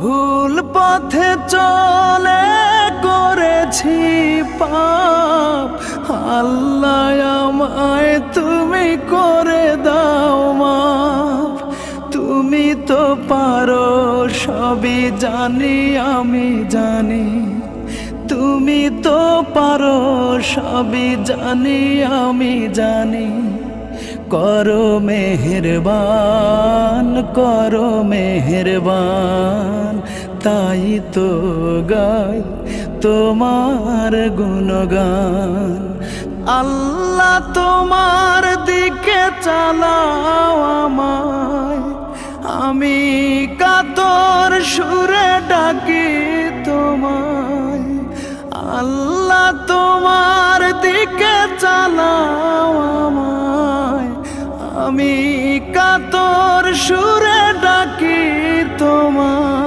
ভুল পথে চলে করেছি পাপ, আল্লাহ আমায় তুমি করে দাও মাফ। তুমি তো পারো সবই জানি আমি জানি, তুমি তো পারো সবই জানি আমি জানি। করো মেহেরবান, করো মেহেরবান, তাই তো গাই তোমার গুণগান। আল্লাহ তোমার দিকে চালাও আমায়, আমি কাতর সুরে ডাকি তোমায়। আল্লাহ তোমার দিকে চালাও আমায়, আমি কাতর সুরে ডাকি তোমায়।